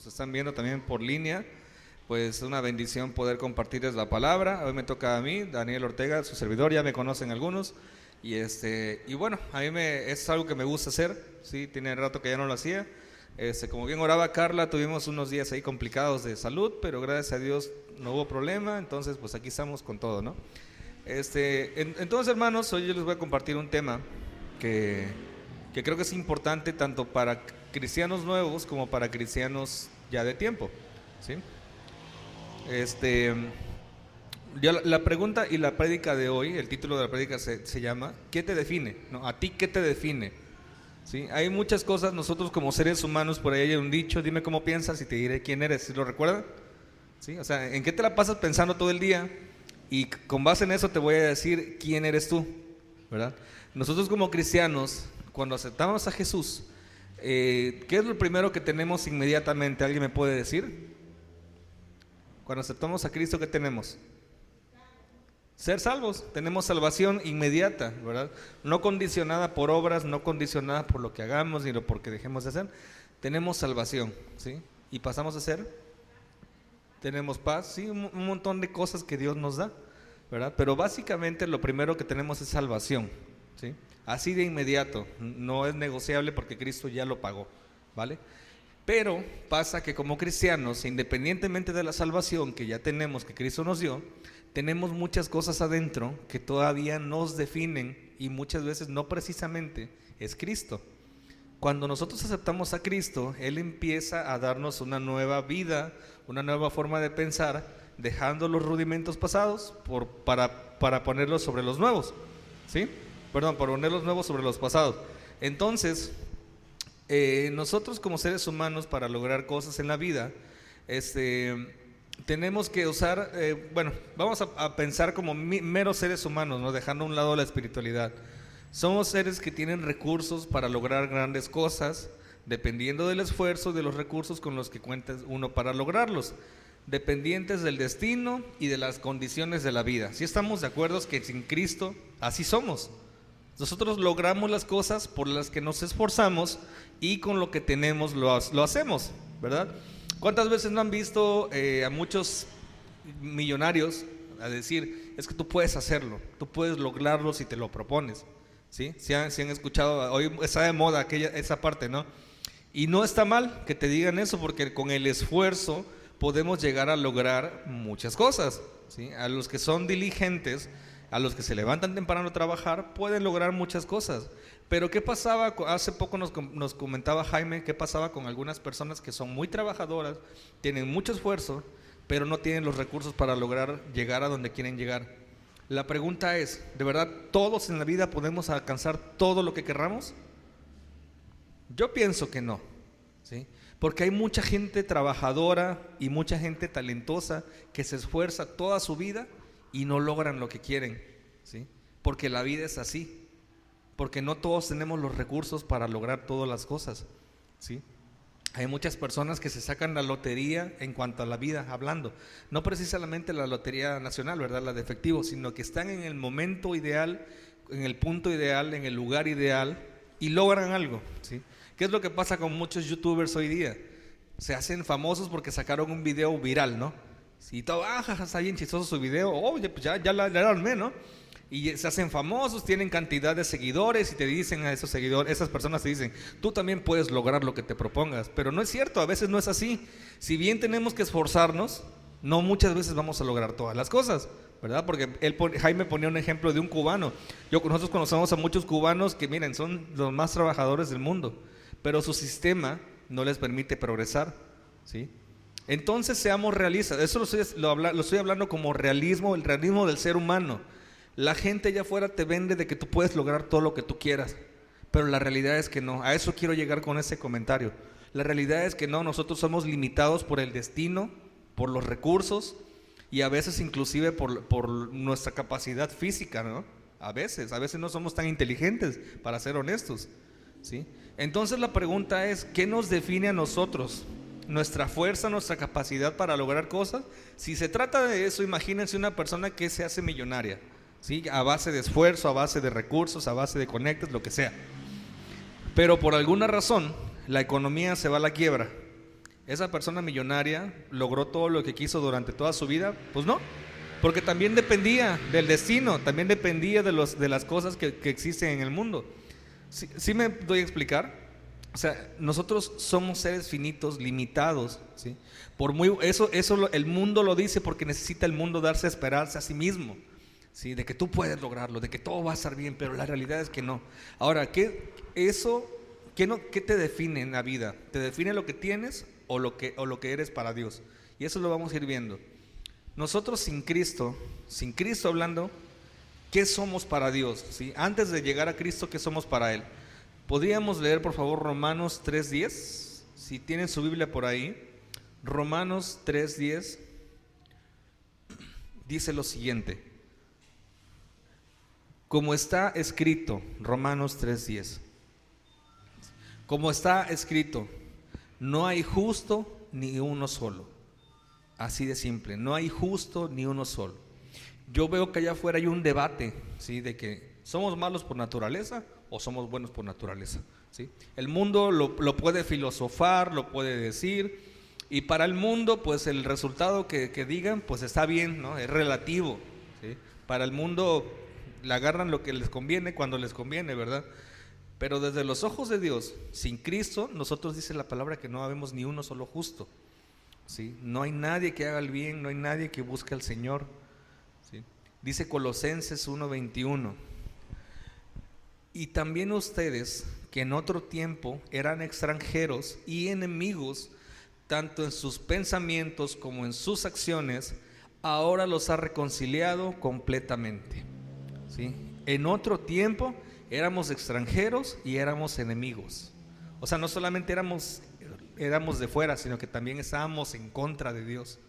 nos están viendo también por línea, pues es una bendición poder compartirles la palabra. Hoy me toca a mí, Daniel Ortega, su servidor, ya me conocen algunos. Y bueno, es algo que me gusta hacer, sí, tiene rato que ya no lo hacía. Como bien oraba Carla, tuvimos unos días ahí complicados de salud, pero gracias a Dios no hubo problema, entonces pues aquí estamos con todo, ¿no? Entonces, hermanos, hoy yo les voy a compartir un tema que creo que es importante tanto para cristianos nuevos como para cristianos ya de tiempo, ¿sí? La pregunta y la prédica de hoy, el título de la prédica se llama ¿qué te define? ¿No? ¿A ti qué te define? ¿Sí? Hay muchas cosas, nosotros como seres humanos, por ahí hay un dicho, dime cómo piensas y te diré quién eres, ¿sí lo recuerdan? ¿Sí? O sea, ¿en qué te la pasas pensando todo el día? Y con base en eso te voy a decir quién eres tú, ¿verdad? Nosotros como cristianos, cuando aceptamos a Jesús, ¿qué es lo primero que tenemos inmediatamente? ¿Alguien me puede decir? Cuando aceptamos a Cristo, ¿qué tenemos? Ser salvos, tenemos salvación inmediata, ¿verdad? No condicionada por obras, no condicionada por lo que hagamos ni por lo que dejemos de hacer. Tenemos salvación, ¿sí? Y pasamos a ser, tenemos paz, sí, un montón de cosas que Dios nos da, ¿verdad? Pero básicamente lo primero que tenemos es salvación, ¿sí? Así de inmediato, no es negociable porque Cristo ya lo pagó, ¿vale? Pero pasa que como cristianos, independientemente de la salvación que ya tenemos, que Cristo nos dio, tenemos muchas cosas adentro que todavía nos definen y muchas veces no precisamente es Cristo. Cuando nosotros aceptamos a Cristo, Él empieza a darnos una nueva vida, una nueva forma de pensar, dejando los rudimentos pasados para ponerlos sobre los nuevos, ¿sí? Para poner los nuevos sobre los pasados. Entonces, nosotros como seres humanos, para lograr cosas en la vida, tenemos que usar, vamos a pensar como meros seres humanos, ¿no? Dejando a un lado la espiritualidad. Somos seres que tienen recursos para lograr grandes cosas, dependiendo del esfuerzo, de los recursos con los que cuenta uno para lograrlos, dependientes del destino y de las condiciones de la vida. Si estamos de acuerdo que sin Cristo así somos. Nosotros logramos las cosas por las que nos esforzamos y con lo que tenemos lo hacemos, ¿verdad? ¿Cuántas veces no han visto a muchos millonarios a decir, es que tú puedes hacerlo, tú puedes lograrlo si te lo propones? ¿Sí? Si han escuchado, hoy está de moda esa parte, ¿no? Y no está mal que te digan eso, porque con el esfuerzo podemos llegar a lograr muchas cosas, ¿sí? A los que son diligentes, a los que se levantan temprano a trabajar, pueden lograr muchas cosas. Pero ¿qué pasaba? Hace poco nos comentaba Jaime, ¿qué pasaba con algunas personas que son muy trabajadoras, tienen mucho esfuerzo, pero no tienen los recursos para lograr llegar a donde quieren llegar? La pregunta es, ¿de verdad todos en la vida podemos alcanzar todo lo que querramos? Yo pienso que no, ¿sí? Porque hay mucha gente trabajadora y mucha gente talentosa que se esfuerza toda su vida y no logran lo que quieren, ¿sí? Porque la vida es así. Porque no todos tenemos los recursos para lograr todas las cosas, ¿sí? Hay muchas personas que se sacan la lotería en cuanto a la vida hablando, no precisamente la lotería nacional, ¿verdad? La de efectivo, sino que están en el momento ideal, en el punto ideal, en el lugar ideal y logran algo, ¿sí? ¿Qué es lo que pasa con muchos youtubers hoy día? Se hacen famosos porque sacaron un video viral, ¿no? Y todo, está bien chistoso su video, oye, pues ya la armé, ¿no? Y se hacen famosos, tienen cantidad de seguidores y te dicen a esos seguidores, esas personas te dicen, tú también puedes lograr lo que te propongas, pero no es cierto, a veces no es así. Si bien tenemos que esforzarnos, no muchas veces vamos a lograr todas las cosas, ¿verdad? Porque Jaime ponía un ejemplo de un cubano. Nosotros conocemos a muchos cubanos que miren, son los más trabajadores del mundo, pero su sistema no les permite progresar, ¿sí? Entonces seamos realistas, eso lo estoy hablando como realismo, el realismo del ser humano. La gente allá afuera te vende de que tú puedes lograr todo lo que tú quieras, pero la realidad es que no. A eso quiero llegar con ese comentario. La realidad es que no, nosotros somos limitados por el destino, por los recursos y a veces inclusive por nuestra capacidad física, ¿no? A veces no somos tan inteligentes, para ser honestos, ¿sí? Entonces la pregunta es, ¿qué nos define a nosotros? Nuestra fuerza, nuestra capacidad para lograr cosas. Si se trata de eso, imagínense una persona que se hace millonaria, ¿sí? A base de esfuerzo, a base de recursos, a base de conectes, lo que sea. Pero por alguna razón la economía se va a la quiebra ¿Esa persona millonaria logró todo lo que quiso durante toda su vida? Pues no, porque también dependía del destino, también dependía de las cosas que existen en el mundo. ¿Sí me doy a explicar? O sea, nosotros somos seres finitos, limitados, ¿sí? El mundo lo dice porque necesita el mundo darse a esperarse a sí mismo, ¿sí? De que tú puedes lograrlo, de que todo va a estar bien, pero la realidad es que no. Ahora, ¿qué te define en la vida? ¿Te define lo que tienes o lo que eres para Dios? Y eso lo vamos a ir viendo. Nosotros sin Cristo hablando, ¿qué somos para Dios? ¿Sí? Antes de llegar a Cristo, ¿qué somos para Él? ¿Podríamos leer por favor Romanos 3:10? Si tienen su Biblia por ahí, Romanos 3:10 dice lo siguiente: como está escrito, Romanos 3:10, como está escrito, no hay justo ni uno solo. Así de simple, no hay justo ni uno solo. Yo veo que allá afuera hay un debate, ¿sí? De que somos malos por naturaleza o somos buenos por naturaleza, ¿sí? El mundo lo puede filosofar, lo puede decir, y para el mundo pues el resultado que digan pues está bien, ¿no? Es relativo, ¿sí? Para el mundo le agarran lo que les conviene cuando les conviene, ¿verdad? Pero desde los ojos de Dios, sin Cristo, nosotros dice la palabra que no habemos ni uno solo justo, ¿sí? No hay nadie que haga el bien, no hay nadie que busque al Señor, ¿sí? Dice Colosenses 1:21: y también ustedes, que en otro tiempo eran extranjeros y enemigos, tanto en sus pensamientos como en sus acciones, ahora los ha reconciliado completamente, ¿sí? En otro tiempo éramos extranjeros y éramos enemigos. O sea, no solamente éramos de fuera, sino que también estábamos en contra de Dios.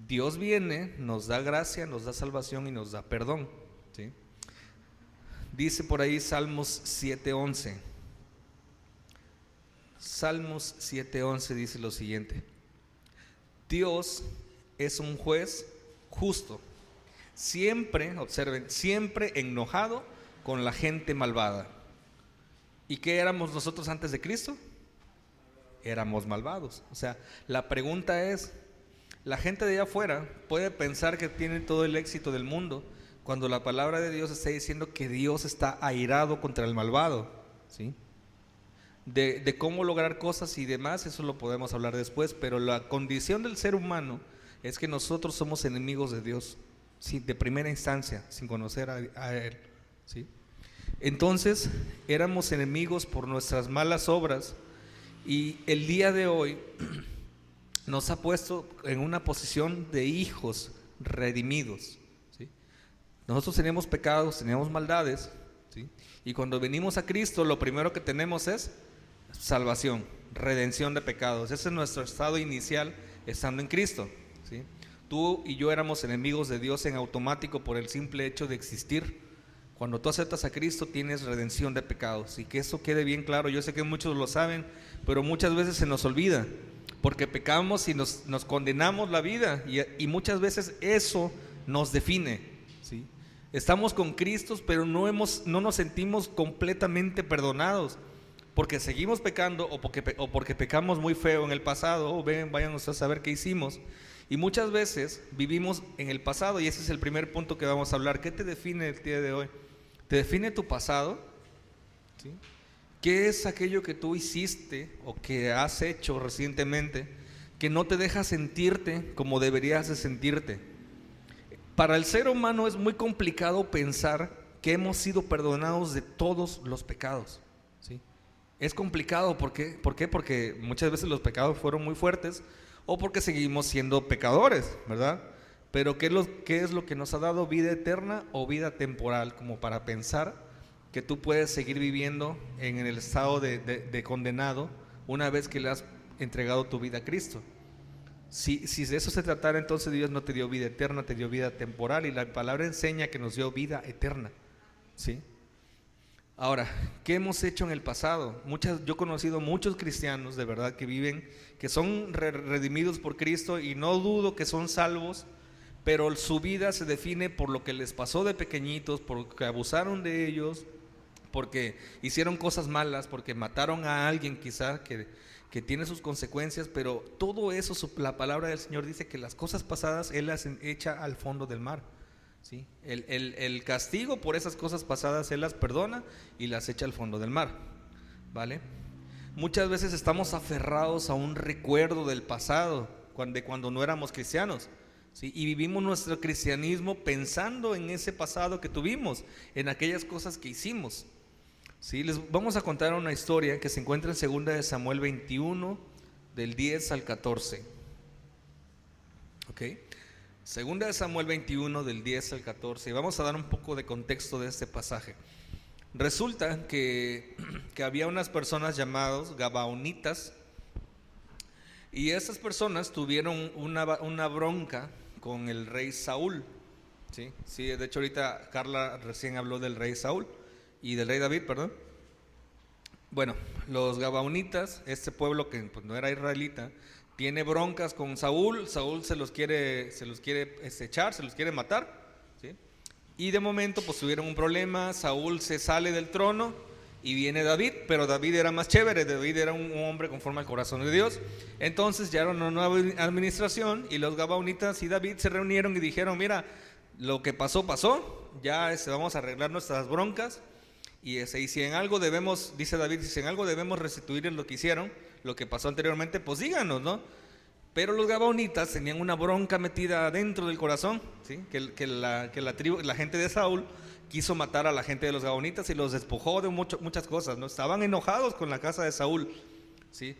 Dios viene, nos da gracia, nos da salvación y nos da perdón, ¿sí? Dice por ahí Salmos 7:11. Salmos 7:11 dice lo siguiente: Dios es un juez justo, siempre, observen, siempre enojado con la gente malvada. ¿Y qué éramos nosotros antes de Cristo? Éramos malvados. O sea, la pregunta es, la gente de allá afuera puede pensar que tiene todo el éxito del mundo, cuando la palabra de Dios está diciendo que Dios está airado contra el malvado, ¿sí? De cómo lograr cosas y demás, eso lo podemos hablar después, pero la condición del ser humano es que nosotros somos enemigos de Dios, ¿sí? De primera instancia, sin conocer a Él, ¿sí? Entonces, éramos enemigos por nuestras malas obras, y el día de hoy nos ha puesto en una posición de hijos redimidos, ¿sí? Nosotros teníamos pecados, teníamos maldades, ¿sí? Y cuando venimos a Cristo, lo primero que tenemos es salvación, redención de pecados. Ese es nuestro estado inicial estando en Cristo, ¿sí? Tú y yo éramos enemigos de Dios en automático por el simple hecho de existir. Cuando tú aceptas a Cristo, tienes redención de pecados, y que eso quede bien claro. Yo sé que muchos lo saben, pero muchas veces se nos olvida, porque pecamos y nos condenamos la vida, y muchas veces eso nos define, ¿sí? Estamos con Cristo, pero no nos sentimos completamente perdonados, porque seguimos pecando o porque pecamos muy feo en el pasado. Vayan ustedes a ver qué hicimos. Y muchas veces vivimos en el pasado, y ese es el primer punto que vamos a hablar. ¿Qué te define el día de hoy? ¿Te define tu pasado? ¿Sí? ¿Qué es aquello que tú hiciste o que has hecho recientemente que no te deja sentirte como deberías de sentirte? Para el ser humano es muy complicado pensar que hemos sido perdonados de todos los pecados, ¿sí? Es complicado, ¿por qué? Porque muchas veces los pecados fueron muy fuertes, o porque seguimos siendo pecadores, ¿verdad? Pero ¿qué es lo que nos ha dado vida eterna o vida temporal? Como para pensar que tú puedes seguir viviendo en el estado de condenado una vez que le has entregado tu vida a Cristo. Si de eso se tratara, entonces Dios no te dio vida eterna, te dio vida temporal, y la palabra enseña que nos dio vida eterna, ¿sí? Ahora, ¿qué hemos hecho en el pasado? Yo he conocido muchos cristianos de verdad que son redimidos por Cristo, y no dudo que son salvos, pero su vida se define por lo que les pasó de pequeñitos, porque abusaron de ellos, porque hicieron cosas malas, porque mataron a alguien quizá que tiene sus consecuencias, pero todo eso, la palabra del Señor dice que las cosas pasadas Él las echa al fondo del mar, ¿sí? El castigo por esas cosas pasadas Él las perdona y las echa al fondo del mar, ¿vale? Muchas veces estamos aferrados a un recuerdo del pasado, de cuando no éramos cristianos, ¿sí? Y vivimos nuestro cristianismo pensando en ese pasado que tuvimos, en aquellas cosas que hicimos, ¿sí? Les vamos a contar una historia que se encuentra en 2 de Samuel 21, del 10 al 14. ¿Ok? 2 de Samuel 21, del 10 al 14. Y vamos a dar un poco de contexto de este pasaje. Resulta que había unas personas llamadas gabaonitas, y esas personas tuvieron una bronca con el rey Saúl, ¿sí? Sí, de hecho ahorita Carla recién habló del rey Saúl y del rey David, perdón. Bueno, los gabaonitas, este pueblo que pues no era israelita, tiene broncas con Saúl. Saúl se los quiere echar, se los quiere matar, ¿sí? Y de momento pues tuvieron un problema. Saúl se sale del trono y viene David, pero David era más chévere. David era un hombre conforme al corazón de Dios. Entonces ya era una nueva administración y los gabaonitas y David se reunieron y dijeron: mira, lo que pasó, ya vamos a arreglar nuestras broncas. Y si en algo debemos, dice David, si en algo debemos restituir lo que hicieron, lo que pasó anteriormente, pues díganos, ¿no? Pero los gabaonitas tenían una bronca metida dentro del corazón, ¿sí? Que la gente de Saúl quiso matar a la gente de los gabaonitas y los despojó de muchas cosas, ¿no? Estaban enojados con la casa de Saúl, ¿sí?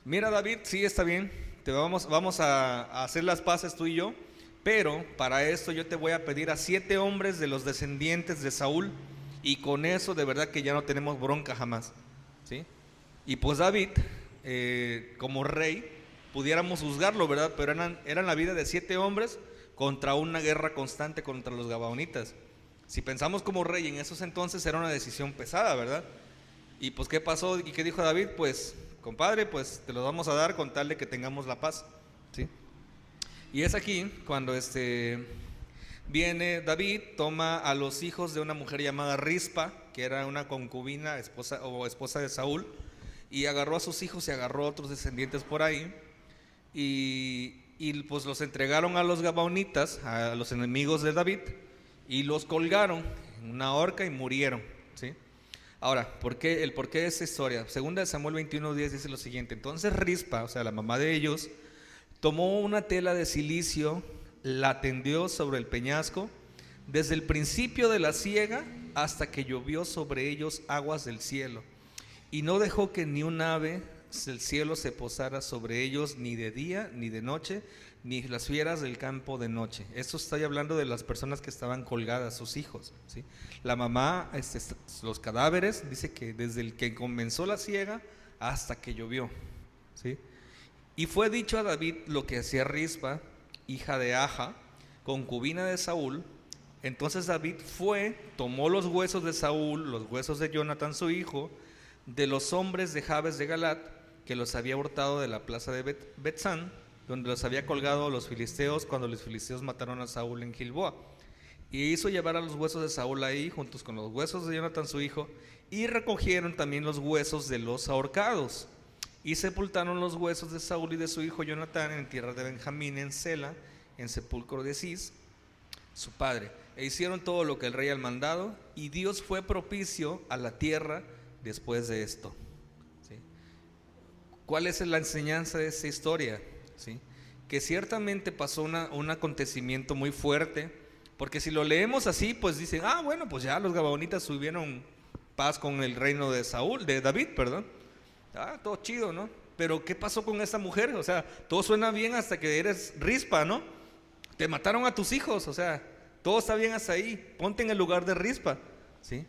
Mira, David, sí, está bien, vamos a hacer las paces tú y yo, pero para esto yo te voy a pedir a 7 hombres de los descendientes de Saúl, y con eso de verdad que ya no tenemos bronca jamás, ¿sí? Y pues David, como rey, pudiéramos juzgarlo, ¿verdad? Pero eran la vida de 7 hombres contra una guerra constante contra los gabaonitas. Si pensamos como rey en esos entonces, era una decisión pesada, ¿verdad? Y pues ¿qué pasó y qué dijo David? Pues compadre, pues te los vamos a dar con tal de que tengamos la paz, ¿sí? Y es aquí cuando viene David, toma a los hijos de una mujer llamada Rispa, que era una concubina, esposa de Saúl, y agarró a sus hijos y agarró a otros descendientes por ahí, y pues los entregaron a los gabaonitas, a los enemigos de David, y los colgaron en una horca y murieron, ¿sí? Ahora, ¿por qué de esa historia? 2 de Samuel 21:10 dice lo siguiente: entonces Rispa, o sea la mamá de ellos, tomó una tela de cilicio, la tendió sobre el peñasco, desde el principio de la siega hasta que llovió sobre ellos aguas del cielo, y no dejó que ni un ave del cielo se posara sobre ellos, ni de día ni de noche, ni las fieras del campo de noche. Esto está hablando de las personas que estaban colgadas, sus hijos, ¿sí? La mamá, los cadáveres, dice que desde el que comenzó la siega hasta que llovió, ¿sí? Y fue dicho a David lo que hacía Rispa, hija de Aja, concubina de Saúl. Entonces David tomó los huesos de Saúl, los huesos de Jonatán su hijo, de los hombres de Jabes de Galat, que los había hurtado de la plaza de Betzán, donde los había colgado los filisteos cuando los filisteos mataron a Saúl en Gilboa. Y hizo llevar a los huesos de Saúl ahí, juntos con los huesos de Jonatán su hijo, y recogieron también los huesos de los ahorcados. Y sepultaron los huesos de Saúl y de su hijo Jonatán en tierra de Benjamín, en Sela, en sepulcro de Cis, su padre. E hicieron todo lo que el rey había mandado, y Dios fue propicio a la tierra después de esto, ¿sí? ¿Cuál es la enseñanza de esta historia? ¿Sí? Que ciertamente pasó un acontecimiento muy fuerte, porque si lo leemos así, pues dicen: ah, bueno, pues ya los gabaonitas tuvieron paz con el reino de David, perdón. Ah, todo chido, ¿no? Pero ¿qué pasó con esa mujer? O sea, todo suena bien hasta que eres Rispa, ¿no? Te mataron a tus hijos, o sea, todo está bien hasta ahí. Ponte en el lugar de Rispa, ¿sí?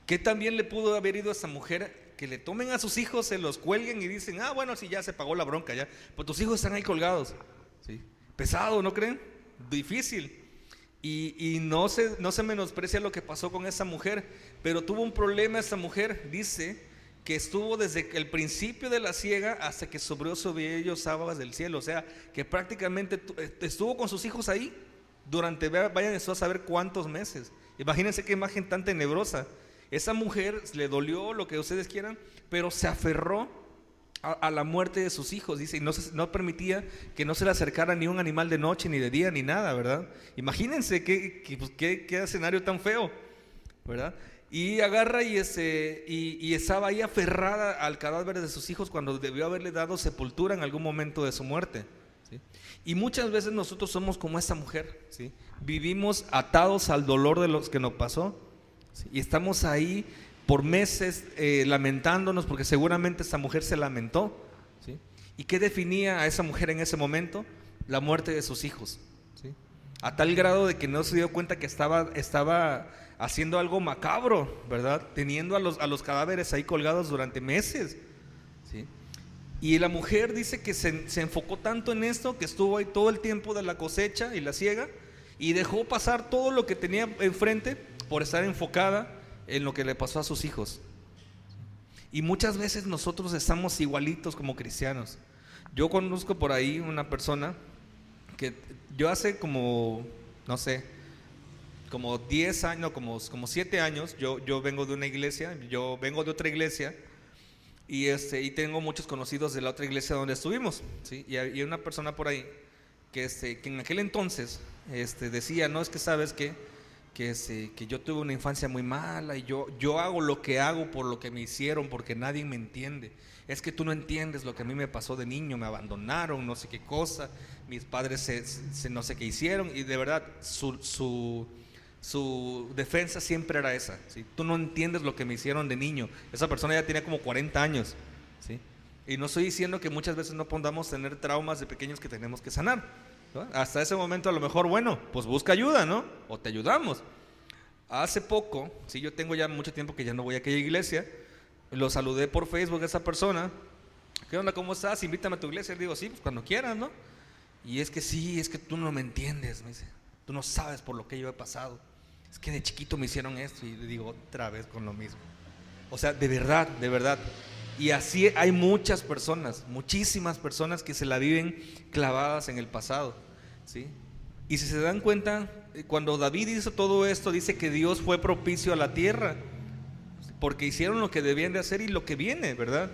¿Qué también le pudo haber ido a esa mujer? Que le tomen a sus hijos, se los cuelguen y dicen: ah, bueno, sí, ya se pagó la bronca, ya. Pues tus hijos están ahí colgados, ¿sí? Pesado, ¿no creen? Difícil. Y no se menosprecia lo que pasó con esa mujer, pero tuvo un problema esa mujer. Dice que estuvo desde el principio de la siega hasta que sobró sobre ellos aguas del cielo. O sea, que prácticamente estuvo con sus hijos ahí durante, vayan a saber cuántos meses. Imagínense qué imagen tan tenebrosa. Esa mujer le dolió lo que ustedes quieran, pero se aferró a la muerte de sus hijos, dice, y no permitía que no se le acercara ni un animal de noche, ni de día, ni nada, ¿verdad? Imagínense qué escenario tan feo, ¿verdad? Y agarra y estaba ahí aferrada al cadáver de sus hijos cuando debió haberle dado sepultura en algún momento de su muerte, ¿sí? Y muchas veces nosotros somos como esta mujer, ¿sí? Vivimos atados al dolor de los que nos pasó, ¿sí? Y estamos ahí por meses lamentándonos porque seguramente esa mujer se lamentó, ¿sí? ¿Y qué definía a esa mujer en ese momento? La muerte de sus hijos, ¿sí? A tal grado de que no se dio cuenta que estaba haciendo algo macabro, ¿verdad? Teniendo a los cadáveres ahí colgados durante meses, ¿sí? Y la mujer dice que se enfocó tanto en esto que estuvo ahí todo el tiempo de la cosecha y la siega y dejó pasar todo lo que tenía enfrente por estar enfocada en lo que le pasó a sus hijos. Y muchas veces nosotros estamos igualitos como cristianos. Yo conozco por ahí una persona que yo hace como, no sé, como 10 años, como 7 años, yo vengo de una iglesia, yo vengo de otra iglesia y tengo muchos conocidos de la otra iglesia donde estuvimos, ¿sí? Y hay una persona por ahí que en aquel entonces decía, no, es que sabes que yo tuve una infancia muy mala y yo hago lo que hago por lo que me hicieron, porque nadie me entiende. Es que tú no entiendes lo que a mí me pasó de niño, me abandonaron, no sé qué cosa, mis padres no sé qué hicieron, y de verdad su defensa siempre era esa, ¿sí? Tú no entiendes lo que me hicieron de niño. Esa persona ya tenía como 40 años, ¿sí? Y no estoy diciendo que muchas veces no podamos tener traumas de pequeños que tenemos que sanar, ¿no? Hasta ese momento a lo mejor, bueno, pues busca ayuda, ¿no? O te ayudamos. Hace poco, sí, yo tengo ya mucho tiempo que ya no voy a aquella iglesia, lo saludé por Facebook a esa persona. ¿Qué onda? ¿Cómo estás? Invítame a tu iglesia. Le digo, sí, pues cuando quieras, ¿no? Y es que sí, es que tú no me entiendes, me dice. Tú no sabes por lo que yo he pasado. Es que de chiquito me hicieron esto. Y le digo otra vez con lo mismo. O sea, de verdad, de verdad. Y así hay muchas personas, muchísimas personas que se la viven clavadas en el pasado, ¿sí? Y si se dan cuenta, cuando David hizo todo esto, dice que Dios fue propicio a la tierra, porque hicieron lo que debían de hacer y lo que viene, ¿verdad?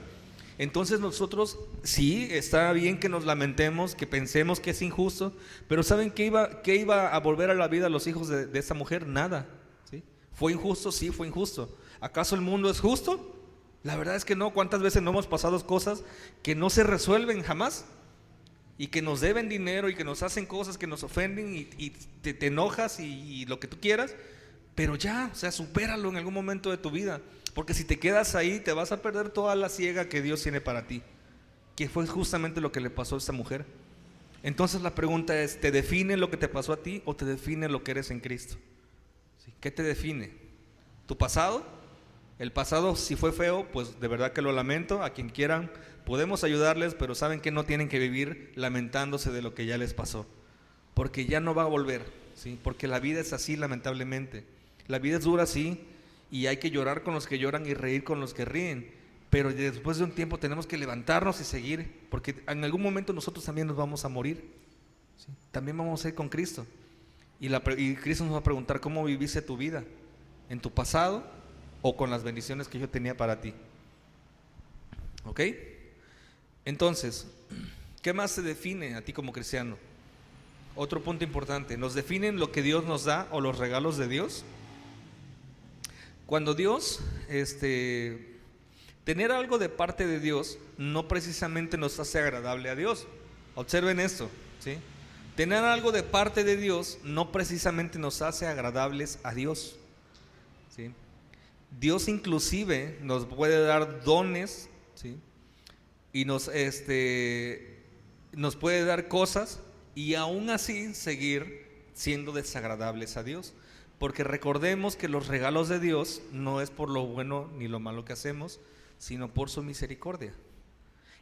Entonces nosotros, sí, está bien que nos lamentemos, que pensemos que es injusto, pero ¿saben qué iba a volver a la vida a los hijos de esa mujer? Nada, ¿sí? ¿Fue injusto? Sí, fue injusto. ¿Acaso el mundo es justo? La verdad es que no. ¿Cuántas veces no hemos pasado cosas que no se resuelven jamás? Y que nos deben dinero y que nos hacen cosas que nos ofenden y te enojas y lo que tú quieras, pero ya, o sea, supéralo en algún momento de tu vida, porque si te quedas ahí te vas a perder toda la siega que Dios tiene para ti, que fue justamente lo que le pasó a esta mujer. Entonces la pregunta es, ¿te define lo que te pasó a ti o te define lo que eres en Cristo? ¿Sí? ¿Qué te define? ¿Tu pasado? El pasado, si fue feo, pues de verdad que lo lamento. A quien quieran podemos ayudarles, pero saben que no tienen que vivir lamentándose de lo que ya les pasó, porque ya no va a volver, ¿sí? Porque la vida es así, lamentablemente. La vida es dura, sí, y hay que llorar con los que lloran y reír con los que ríen, pero después de un tiempo tenemos que levantarnos y seguir, porque en algún momento nosotros también nos vamos a morir, ¿sí? También vamos a ir con Cristo, y Cristo nos va a preguntar cómo viviste tu vida, en tu pasado o con las bendiciones que yo tenía para ti. ¿Ok? Entonces, ¿qué más te define a ti como cristiano? Otro punto importante, ¿nos definen lo que Dios nos da o los regalos de Dios? Cuando Dios, tener algo de parte de Dios no precisamente nos hace agradable a Dios. Observen esto, ¿sí? Tener algo de parte de Dios no precisamente nos hace agradables a Dios, ¿sí? Dios inclusive nos puede dar dones, ¿sí? Y nos puede dar cosas y aún así seguir siendo desagradables a Dios, porque recordemos que los regalos de Dios no es por lo bueno ni lo malo que hacemos, sino por su misericordia.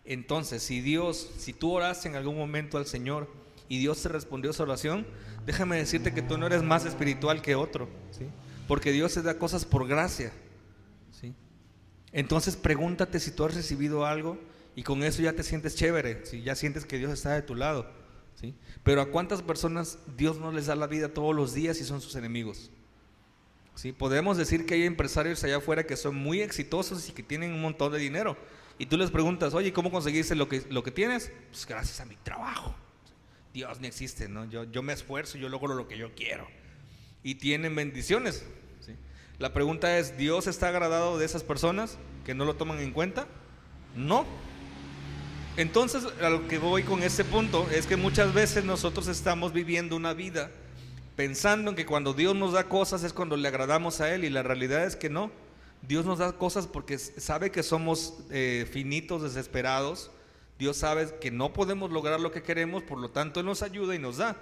Entonces, si tú oraste en algún momento al Señor y Dios te respondió esa oración, déjame decirte que tú no eres más espiritual que otro, ¿sí? Porque Dios te da cosas por gracia, ¿sí? Entonces pregúntate si tú has recibido algo y con eso ya te sientes chévere, ¿sí? Ya sientes que Dios está de tu lado, ¿sí? Pero ¿a cuántas personas Dios no les da la vida todos los días y son sus enemigos? ¿Sí? Podemos decir que hay empresarios allá afuera que son muy exitosos y que tienen un montón de dinero, Y tú les preguntas, oye, ¿cómo conseguiste lo que tienes? Pues gracias a mi trabajo. Dios no existe, ¿no? Yo me esfuerzo, yo logro lo que yo quiero. Y tienen bendiciones, ¿sí? La pregunta es, ¿Dios está agradado de esas personas que no lo toman en cuenta? No. Entonces, a lo que voy con este punto es que muchas veces nosotros estamos viviendo una vida pensando en que cuando Dios nos da cosas es cuando le agradamos a Él, y la realidad es que no. Dios nos da cosas porque sabe que somos finitos, desesperados. Dios sabe que no podemos lograr lo que queremos, por lo tanto Él nos ayuda y nos da,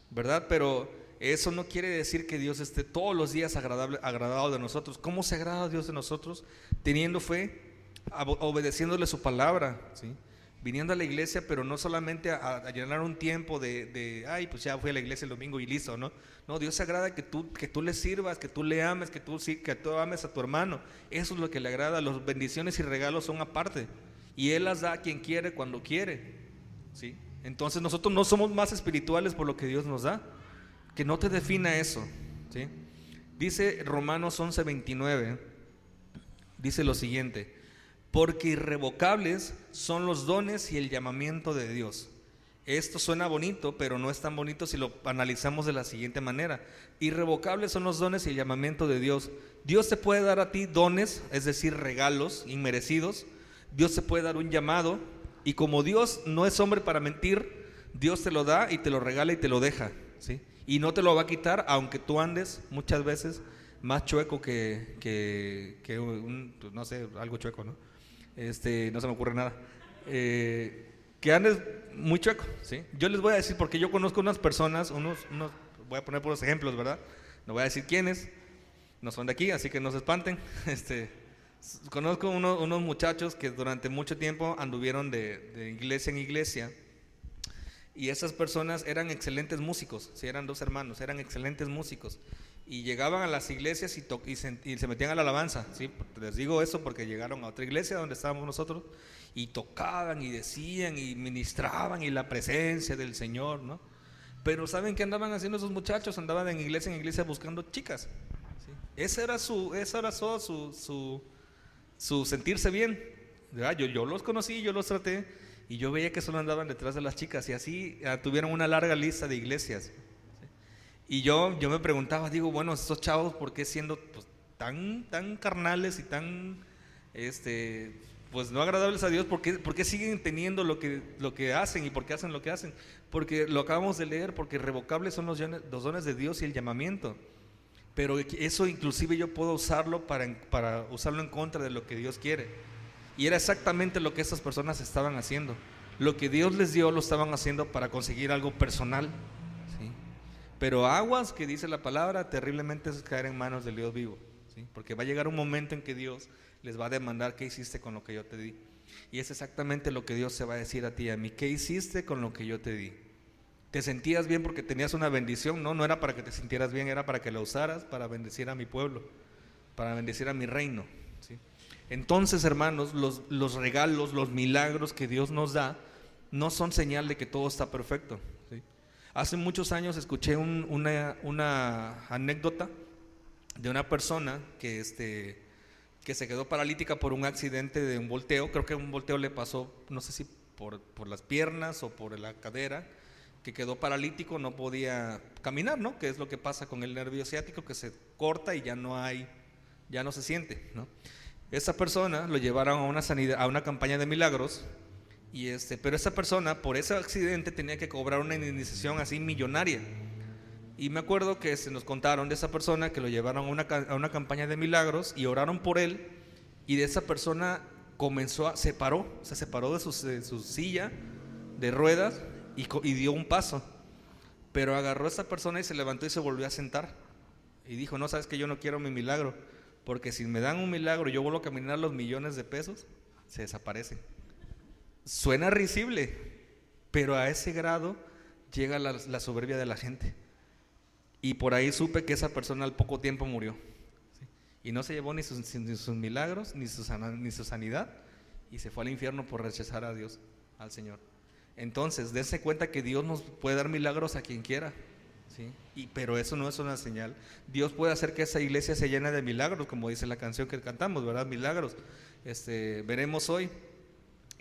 ¿verdad? Pero eso no quiere decir que Dios esté todos los días agradado de nosotros. ¿Cómo se agrada Dios de nosotros? Teniendo fe, obedeciéndole su palabra, ¿sí? Viniendo a la iglesia, pero no solamente a llenar un tiempo ay, pues ya fui a la iglesia el domingo y listo, ¿no? No, Dios se agrada que tú le sirvas, que tú le ames, que tú ames a tu hermano. Eso es lo que le agrada. Las bendiciones y regalos son aparte, y Él las da a quien quiere, cuando quiere, ¿sí? Entonces nosotros no somos más espirituales por lo que Dios nos da. Que no te defina eso, ¿sí? Dice Romanos 11:29, dice lo siguiente: porque irrevocables son los dones y el llamamiento de Dios. Esto suena bonito, pero no es tan bonito si lo analizamos de la siguiente manera. Irrevocables son los dones y el llamamiento de Dios. Dios te puede dar a ti dones, es decir, regalos inmerecidos. Dios te puede dar un llamado, y como Dios no es hombre para mentir, Dios te lo da y te lo regala y te lo deja, ¿sí? Y no te lo va a quitar, aunque tú andes muchas veces más chueco que no sé, algo chueco, ¿no? No se me ocurre nada. Que andes muy chueco, ¿sí? Yo les voy a decir, porque yo conozco unas personas, voy a poner puros ejemplos, ¿verdad? No voy a decir quiénes, no son de aquí, así que no se espanten. Conozco unos muchachos que durante mucho tiempo anduvieron de iglesia en iglesia, y esas personas eran excelentes músicos, sí, eran dos hermanos, eran excelentes músicos, y llegaban a las iglesias y se metían a la alabanza, ¿sí? Les digo eso porque llegaron a otra iglesia donde estábamos nosotros, y tocaban y decían y ministraban, y la presencia del Señor, ¿no? Pero ¿saben qué andaban haciendo esos muchachos? Andaban en iglesia buscando chicas, ¿sí? Ese era todo su sentirse bien, ¿verdad? Yo los conocí, yo los traté, y yo veía que solo andaban detrás de las chicas, y así tuvieron una larga lista de iglesias, ¿sí? Y yo me preguntaba, digo, bueno, estos chavos, ¿por qué siendo pues, tan carnales y tan pues no agradables a Dios? ¿Por qué siguen teniendo lo que hacen, y por qué hacen lo que hacen? Porque lo acabamos de leer, porque irrevocables son los dones de Dios y el llamamiento. Pero eso inclusive yo puedo usarlo para usarlo en contra de lo que Dios quiere. Y era exactamente lo que estas personas estaban haciendo. Lo que Dios les dio lo estaban haciendo para conseguir algo personal, ¿sí? Pero aguas, que dice la palabra, terriblemente es caer en manos del Dios vivo, ¿sí? Porque va a llegar un momento en que Dios les va a demandar qué hiciste con lo que yo te di. Y es exactamente lo que Dios se va a decir a ti y a mí: ¿qué hiciste con lo que yo te di? ¿Te sentías bien porque tenías una bendición? No era para que te sintieras bien, era para que la usaras para bendecir a mi pueblo, para bendecir a mi reino, ¿sí? Entonces, hermanos, los regalos, los milagros que Dios nos da no son señal de que todo está perfecto, ¿sí? Hace muchos años escuché una anécdota de una persona que se quedó paralítica por un accidente de un volteo. Creo que un volteo le pasó, no sé si por las piernas o por la cadera, que quedó paralítico, no podía caminar, ¿no? Que es lo que pasa con el nervio ciático, que se corta y ya no se siente, ¿no? Esa persona lo llevaron a una campaña de milagros, pero esa persona por ese accidente tenía que cobrar una indemnización así millonaria. Y me acuerdo que se nos contaron de esa persona que lo llevaron a una campaña de milagros y oraron por él, y de esa persona se separó de su silla de ruedas y dio un paso, pero agarró a esa persona y se levantó y se volvió a sentar y dijo: no, sabes que yo no quiero mi milagro, porque si me dan un milagro y yo vuelvo a caminar los millones de pesos, se desaparecen. Suena risible, pero a ese grado llega la soberbia de la gente. Y por ahí supe que esa persona al poco tiempo murió, ¿sí? Y no se llevó ni sus milagros, ni su sanidad, y se fue al infierno por rechazar a Dios, al Señor. Entonces, dense cuenta que Dios nos puede dar milagros a quien quiera, ¿sí? Pero eso no es una señal. Dios puede hacer que esa iglesia se llene de milagros, como dice la canción que cantamos, ¿verdad? Milagros. Veremos hoy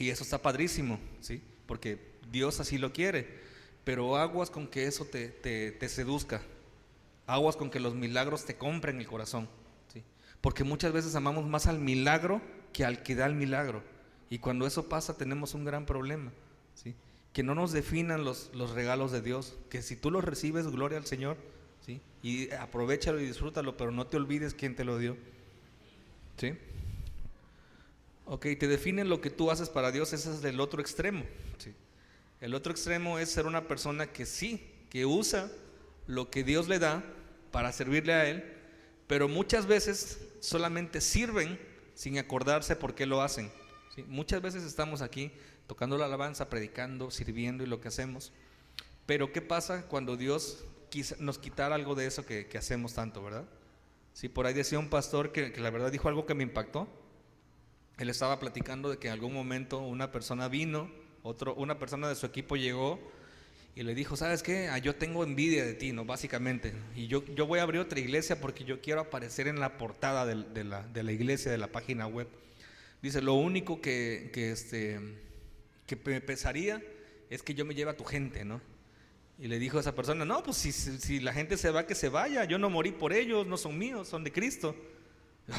Y eso está padrísimo, ¿sí? Porque Dios así lo quiere. Pero aguas con que eso te seduzca. Aguas con que los milagros te compren el corazón, ¿sí? Porque muchas veces amamos más al milagro que al que da el milagro. Y cuando eso pasa tenemos un gran problema, ¿sí? Que no nos definan los regalos de Dios. Que si tú los recibes, gloria al Señor, ¿sí? Y aprovéchalo y disfrútalo, pero no te olvides quién te lo dio, ¿sí? Ok, te definen lo que tú haces para Dios. Ese es del otro extremo, ¿sí? El otro extremo es ser una persona que sí, que usa lo que Dios le da para servirle a Él, pero muchas veces solamente sirven sin acordarse por qué lo hacen, ¿sí? Muchas veces estamos aquí tocando la alabanza, predicando, sirviendo y lo que hacemos, pero ¿qué pasa cuando Dios nos quitara algo de eso que hacemos tanto, verdad? Sí, por ahí decía un pastor que la verdad dijo algo que me impactó. Él estaba platicando de que en algún momento una persona vino, una persona de su equipo llegó y le dijo, ¿sabes qué? Yo tengo envidia de ti, ¿no? Básicamente. Y yo voy a abrir otra iglesia porque yo quiero aparecer en la portada de la iglesia, de la página web. Dice, lo único que me pesaría es que yo me lleve a tu gente, ¿no? Y le dijo a esa persona, no, pues si la gente se va, que se vaya. Yo no morí por ellos, no son míos, son de Cristo.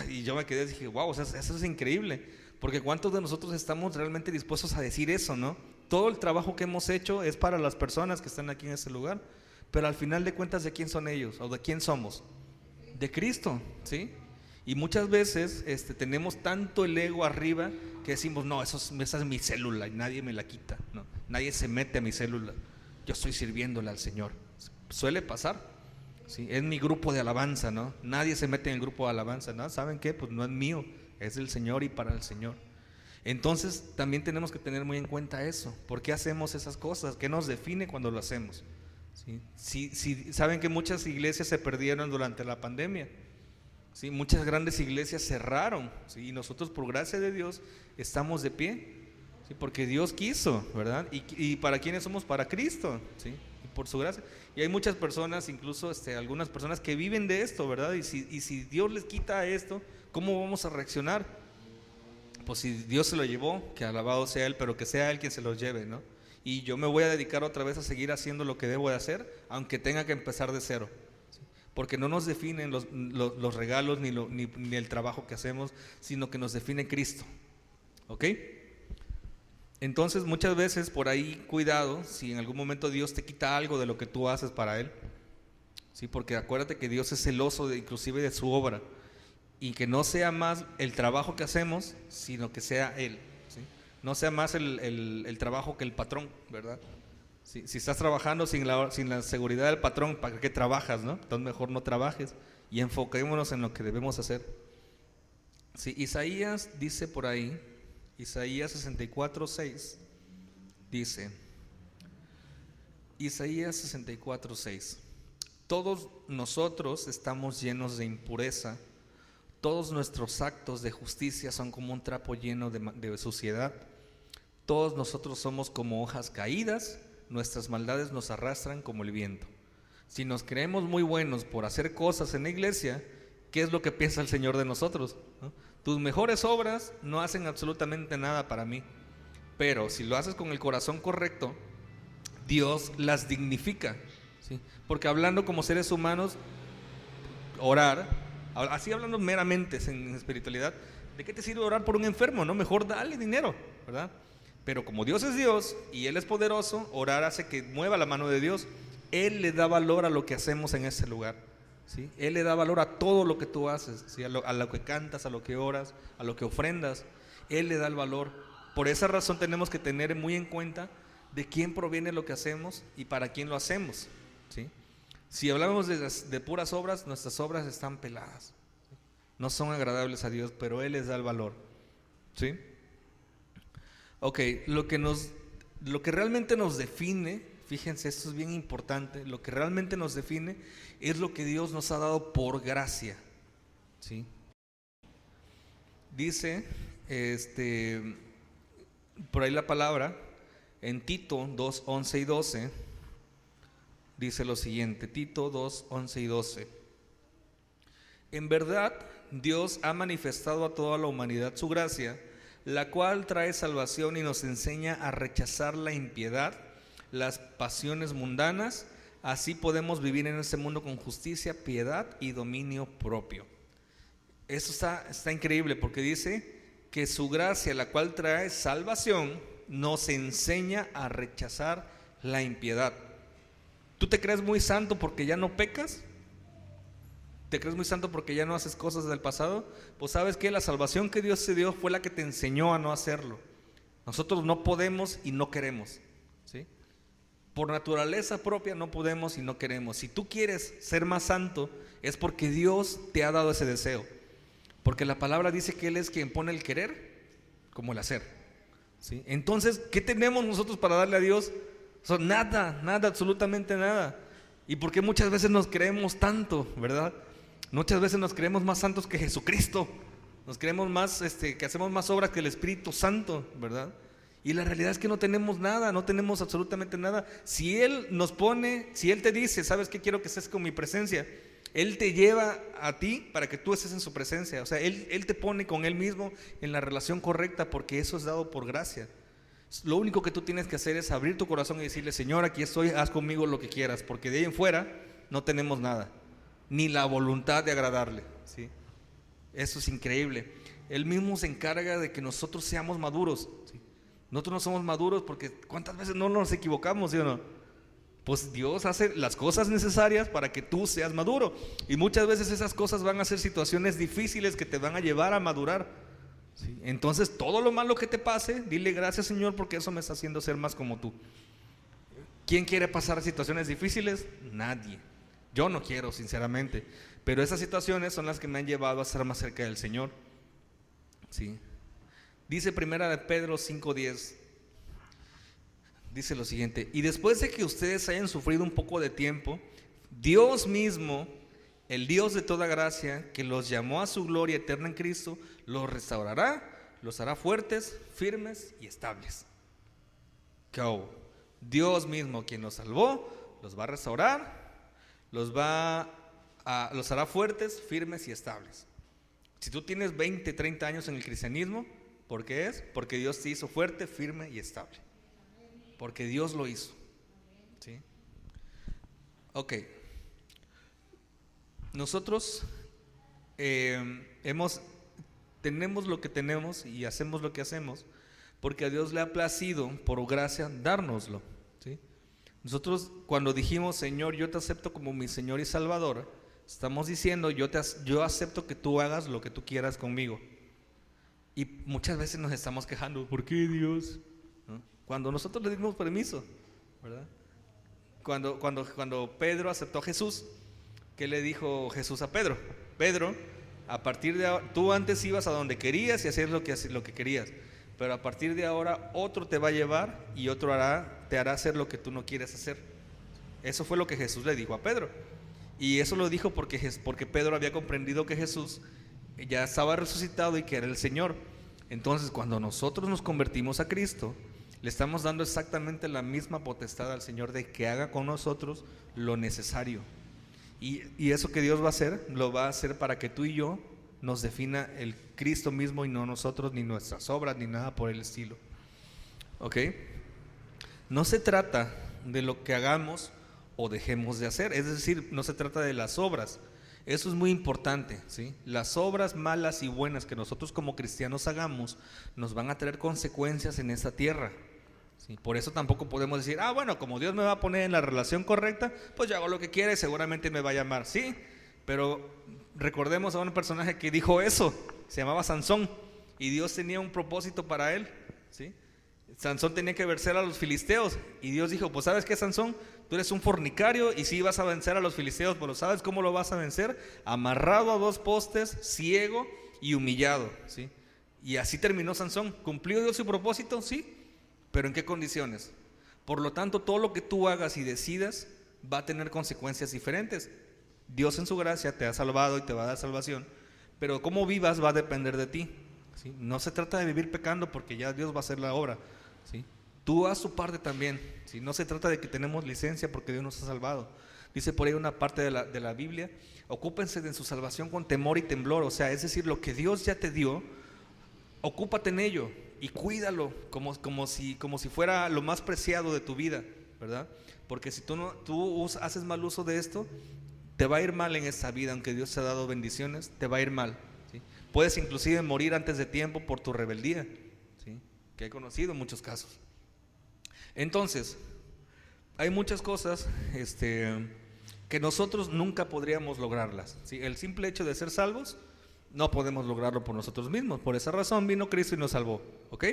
Y yo me quedé y dije, wow, o sea, eso es increíble. Porque ¿cuántos de nosotros estamos realmente dispuestos a decir eso, no? Todo el trabajo que hemos hecho es para las personas que están aquí en este lugar, pero al final de cuentas, ¿de quién son ellos? ¿O de quién somos? De Cristo, ¿sí? Y muchas veces tenemos tanto el ego arriba que decimos, no, esa es mi célula y nadie me la quita, ¿no? Nadie se mete a mi célula, yo estoy sirviéndole al Señor. Suele pasar, ¿sí? Es mi grupo de alabanza, ¿no? Nadie se mete en el grupo de alabanza, ¿no? ¿Saben qué? Pues no es mío, es del Señor y para el Señor. Entonces también tenemos que tener muy en cuenta eso. ¿Por qué hacemos esas cosas? ¿Qué nos define cuando lo hacemos? ¿Sí? Saben que muchas iglesias se perdieron durante la pandemia, ¿sí? Muchas grandes iglesias cerraron, ¿sí? Y nosotros por gracia de Dios estamos de pie, ¿sí? Porque Dios quiso, ¿verdad? ¿Y para quiénes somos? Para Cristo, ¿sí? Y por su gracia. Y hay muchas personas, incluso algunas personas que viven de esto, ¿verdad? Y si Dios les quita esto, ¿cómo vamos a reaccionar? Pues si Dios se lo llevó, que alabado sea Él, pero que sea Él quien se lo lleve, ¿no? Y yo me voy a dedicar otra vez a seguir haciendo lo que debo de hacer, aunque tenga que empezar de cero, ¿sí? Porque no nos definen los regalos ni el trabajo que hacemos, sino que nos define Cristo, ¿ok? Entonces muchas veces por ahí cuidado si en algún momento Dios te quita algo de lo que tú haces para Él, ¿sí? Porque acuérdate que Dios es celoso inclusive de su obra. Y que no sea más el trabajo que hacemos, sino que sea Él, ¿sí? No sea más el trabajo que el patrón, ¿verdad? Si estás trabajando sin la seguridad del patrón, ¿para qué trabajas, no? Entonces mejor no trabajes y enfoquémonos en lo que debemos hacer. Sí, Isaías dice por ahí, Isaías 64:6, dice, Isaías 64:6, todos nosotros estamos llenos de impureza. Todos nuestros actos de justicia son como un trapo lleno de suciedad. Todos nosotros somos como hojas caídas, nuestras maldades nos arrastran como el viento. Si nos creemos muy buenos por hacer cosas en la iglesia, ¿qué es lo que piensa el Señor de nosotros? ¿No? Tus mejores obras no hacen absolutamente nada para mí, pero si lo haces con el corazón correcto, Dios las dignifica, ¿sí? Porque hablando como seres humanos, orar, así hablando meramente en espiritualidad, ¿de qué te sirve orar por un enfermo? No, mejor dale dinero, ¿verdad? Pero como Dios es Dios y Él es poderoso, orar hace que mueva la mano de Dios. Él le da valor a lo que hacemos en ese lugar, ¿sí? Él le da valor a todo lo que tú haces, ¿sí? a lo que cantas, a lo que oras, a lo que ofrendas. Él le da el valor. Por esa razón tenemos que tener muy en cuenta de quién proviene lo que hacemos y para quién lo hacemos, ¿sí? Si hablamos de puras obras, nuestras obras están peladas, ¿sí? No son agradables a Dios, pero Él les da el valor, ¿sí? Ok, lo que realmente nos define, fíjense, esto es bien importante, lo que realmente nos define es lo que Dios nos ha dado por gracia, ¿sí? Dice, por ahí la palabra, en Tito 2, 11 y 12, dice lo siguiente, Tito 2, 11 y 12. En verdad, Dios ha manifestado a toda la humanidad su gracia, la cual trae salvación y nos enseña a rechazar la impiedad, las pasiones mundanas. Así podemos vivir en este mundo con justicia, piedad y dominio propio. Eso está increíble, porque dice que su gracia, la cual trae salvación, nos enseña a rechazar la impiedad. ¿Tú te crees muy santo porque ya no pecas? ¿Te crees muy santo porque ya no haces cosas del pasado? Pues sabes que la salvación que Dios te dio fue la que te enseñó a no hacerlo. Nosotros no podemos y no queremos, ¿sí? Por naturaleza propia no podemos y no queremos. Si tú quieres ser más santo, es porque Dios te ha dado ese deseo. Porque la palabra dice que Él es quien pone el querer como el hacer, ¿sí? Entonces, ¿qué tenemos nosotros para darle a Dios? Nada, absolutamente nada. ¿Y por qué muchas veces nos creemos tanto, verdad? Muchas veces nos creemos más santos que Jesucristo. Nos creemos más, que hacemos más obras que el Espíritu Santo, ¿verdad? Y la realidad es que no tenemos nada, no tenemos absolutamente nada. Si Él nos pone, si Él te dice, ¿sabes qué? Quiero que estés con mi presencia. Él te lleva a ti para que tú estés en su presencia. O sea, Él te pone con Él mismo en la relación correcta, porque eso es dado por gracia. Lo único que tú tienes que hacer es abrir tu corazón y decirle: Señor, aquí estoy, haz conmigo lo que quieras, porque de ahí en fuera no tenemos nada, ni la voluntad de agradarle, ¿sí? Eso es increíble. Él mismo se encarga de que nosotros seamos maduros, ¿sí? Nosotros no somos maduros porque ¿cuántas veces no nos equivocamos, sí o no? Pues Dios hace las cosas necesarias para que tú seas maduro, y muchas veces esas cosas van a ser situaciones difíciles que te van a llevar a madurar, ¿sí? Entonces, todo lo malo que te pase, dile: gracias, Señor, porque eso me está haciendo ser más como tú. ¿Quién quiere pasar situaciones difíciles? Nadie. Yo no quiero, sinceramente, pero esas situaciones son las que me han llevado a estar más cerca del Señor, ¿sí? Dice primera de Pedro 5:10, dice lo siguiente: y después de que ustedes hayan sufrido un poco de tiempo, Dios mismo, el Dios de toda gracia, que los llamó a su gloria eterna en Cristo, los restaurará, los hará fuertes, firmes y estables. ¿Qué hago? Dios mismo, quien los salvó, los va a restaurar, los hará fuertes, firmes y estables. Si tú tienes 20, 30 años en el cristianismo, ¿por qué es? Porque Dios te hizo fuerte, firme y estable. Porque Dios lo hizo, ¿sí? Ok. Nosotros tenemos lo que tenemos y hacemos lo que hacemos porque a Dios le ha placido, por gracia, dárnoslo, ¿sí? Nosotros, cuando dijimos: Señor, yo te acepto como mi Señor y Salvador, estamos diciendo: yo acepto que tú hagas lo que tú quieras conmigo. Y muchas veces nos estamos quejando: ¿por qué, Dios? ¿No? Cuando nosotros le dimos permiso, ¿verdad? Cuando Pedro aceptó a Jesús, ¿qué le dijo Jesús a Pedro? Pedro, a partir de ahora, tú antes ibas a donde querías y hacías lo que querías, pero a partir de ahora otro te va a llevar y otro te hará hacer lo que tú no quieres hacer. Eso fue lo que Jesús le dijo a Pedro. Y eso lo dijo porque Pedro había comprendido que Jesús ya estaba resucitado y que era el Señor. Entonces, cuando nosotros nos convertimos a Cristo, le estamos dando exactamente la misma potestad al Señor de que haga con nosotros lo necesario. Y eso que Dios va a hacer, lo va a hacer para que tú y yo nos defina el Cristo mismo y no nosotros, ni nuestras obras, ni nada por el estilo. ¿Ok? No se trata de lo que hagamos o dejemos de hacer, es decir, no se trata de las obras. Eso es muy importante, ¿sí? Las obras malas y buenas que nosotros como cristianos hagamos nos van a traer consecuencias en esta tierra, ¿sí? Por eso tampoco podemos decir: bueno, como Dios me va a poner en la relación correcta, pues yo hago lo que quiera y seguramente me va a llamar. Sí, pero recordemos a un personaje que dijo eso, se llamaba Sansón, y Dios tenía un propósito para él, ¿sí? Sansón tenía que vencer a los filisteos, y Dios dijo: pues ¿sabes qué, Sansón? Tú eres un fornicario y sí vas a vencer a los filisteos, pero ¿sabes cómo lo vas a vencer? Amarrado a 2 postes, ciego y humillado, ¿sí? Y así terminó Sansón. ¿Cumplió Dios su propósito? Sí, pero ¿en qué condiciones? Por lo tanto, todo lo que tú hagas y decidas va a tener consecuencias diferentes. Dios en su gracia te ha salvado y te va a dar salvación, pero cómo vivas va a depender de ti, ¿sí? No se trata de vivir pecando porque ya Dios va a hacer la obra, ¿sí? Tú haz tu parte también, ¿sí? No se trata de que tenemos licencia porque Dios nos ha salvado. Dice por ahí una parte de la Biblia: ocúpense de su salvación con temor y temblor. O sea, es decir, lo que Dios ya te dio, ocúpate en ello y cuídalo como si fuera lo más preciado de tu vida, ¿verdad? Porque si tú haces mal uso de esto, te va a ir mal en esta vida. Aunque Dios te ha dado bendiciones, te va a ir mal, ¿sí? Puedes inclusive morir antes de tiempo por tu rebeldía, ¿sí? Que he conocido muchos casos. Entonces, hay muchas cosas que nosotros nunca podríamos lograrlas, ¿sí? El simple hecho de ser salvos, no podemos lograrlo por nosotros mismos. Por esa razón vino Cristo y nos salvó, ¿ok?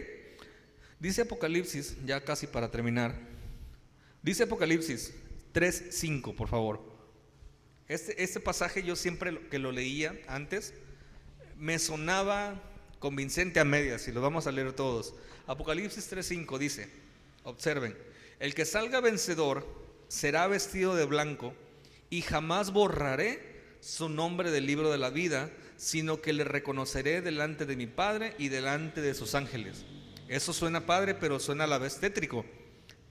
Dice Apocalipsis, ya casi para terminar, dice Apocalipsis 3:5, por favor. Este pasaje yo siempre que lo leía antes me sonaba convincente a medias, y lo vamos a leer todos. Apocalipsis 3:5 dice, observen: el que salga vencedor será vestido de blanco, y jamás borraré su nombre del libro de la vida, sino que le reconoceré delante de mi Padre y delante de sus ángeles. Eso suena padre, pero suena a la vez tétrico.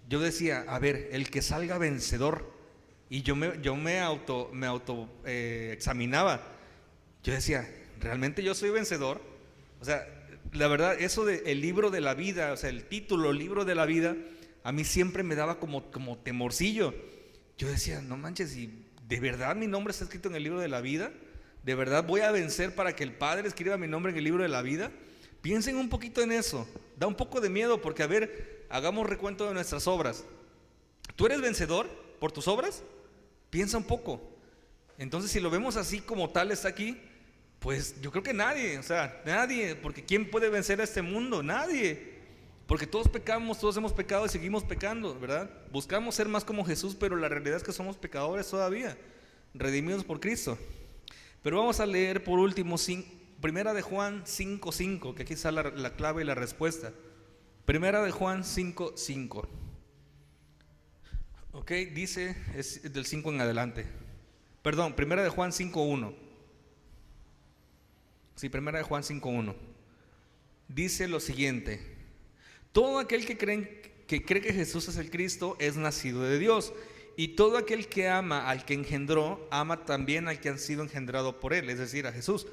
Yo decía, a ver, el que salga vencedor, y yo me auto examinaba. Yo decía, ¿realmente yo soy vencedor? O sea, la verdad, eso de el libro de la vida, o sea, el título, libro de la vida, a mí siempre me daba como temorcillo. Yo decía, no manches, ¿y de verdad mi nombre está escrito en el libro de la vida? ¿De verdad voy a vencer para que el Padre escriba mi nombre en el libro de la vida? Piensen un poquito en eso. Da un poco de miedo porque, a ver, hagamos recuento de nuestras obras. ¿Tú eres vencedor por tus obras? Piensa un poco. Entonces, si lo vemos así como tal está aquí, pues yo creo que nadie, o sea, nadie, porque ¿quién puede vencer a este mundo? Nadie. Porque todos pecamos, todos hemos pecado y seguimos pecando, ¿verdad? Buscamos ser más como Jesús, pero la realidad es que somos pecadores todavía, redimidos por Cristo. Pero vamos a leer por último Primera de Juan 5:5, que aquí está la clave y la respuesta. Primera de Juan 5:5. Ok, dice, es del 5 en adelante. Perdón, Primera de Juan 5:1. Sí, Primera de Juan 5:1. Dice lo siguiente: todo aquel que cree que Jesús es el Cristo es nacido de Dios, y todo aquel que ama al que engendró, ama también al que han sido engendrado por él, es decir, a Jesús.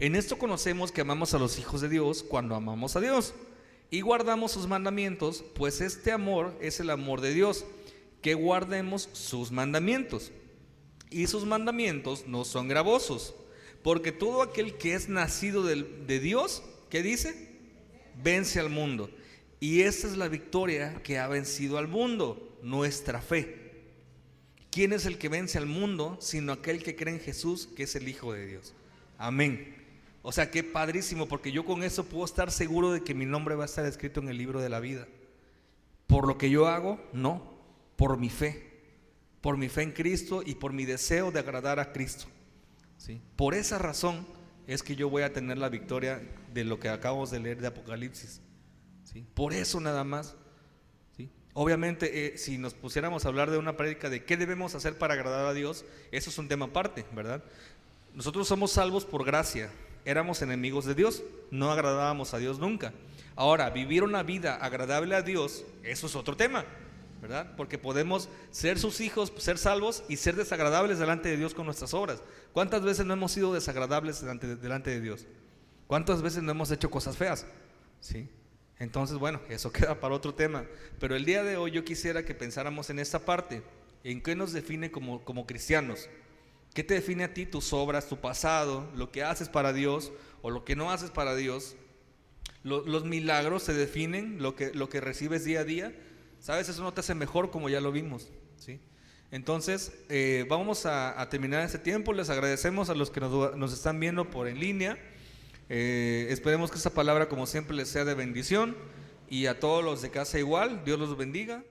En esto conocemos que amamos a los hijos de Dios, cuando amamos a Dios y guardamos sus mandamientos, pues este amor es el amor de Dios, que guardemos sus mandamientos. Y sus mandamientos no son gravosos, porque todo aquel que es nacido de Dios, ¿qué dice? Vence al mundo. Y esta es la victoria que ha vencido al mundo, nuestra fe. ¿Quién es el que vence al mundo sino aquel que cree en Jesús, que es el Hijo de Dios? Amén. O sea, qué padrísimo, porque yo con eso puedo estar seguro de que mi nombre va a estar escrito en el libro de la vida. Por lo que yo hago, no, por mi fe en Cristo y por mi deseo de agradar a Cristo, ¿sí? Por esa razón es que yo voy a tener la victoria de lo que acabamos de leer de Apocalipsis, ¿sí? Por eso nada más, ¿sí? Obviamente, si nos pusiéramos a hablar de una prédica de qué debemos hacer para agradar a Dios, eso es un tema aparte, ¿verdad? Nosotros somos salvos por gracia. Éramos enemigos de Dios, no agradábamos a Dios nunca. Ahora, vivir una vida agradable a Dios, eso es otro tema, ¿verdad? Porque podemos ser sus hijos, ser salvos y ser desagradables delante de Dios con nuestras obras. ¿Cuántas veces no hemos sido desagradables delante de Dios? ¿Cuántas veces no hemos hecho cosas feas? ¿Sí? Entonces, bueno, eso queda para otro tema. Pero el día de hoy yo quisiera que pensáramos en esta parte, en qué nos define como cristianos. ¿Qué te define a ti? Tus obras, tu pasado, lo que haces para Dios o lo que no haces para Dios. Los milagros se definen, lo que recibes día a día. ¿Sabes? Eso no te hace mejor, como ya lo vimos, ¿sí? Entonces, vamos a terminar este tiempo. Les agradecemos a los que nos están viendo en línea. Esperemos que esta palabra, como siempre, les sea de bendición. Y a todos los de casa igual, Dios los bendiga.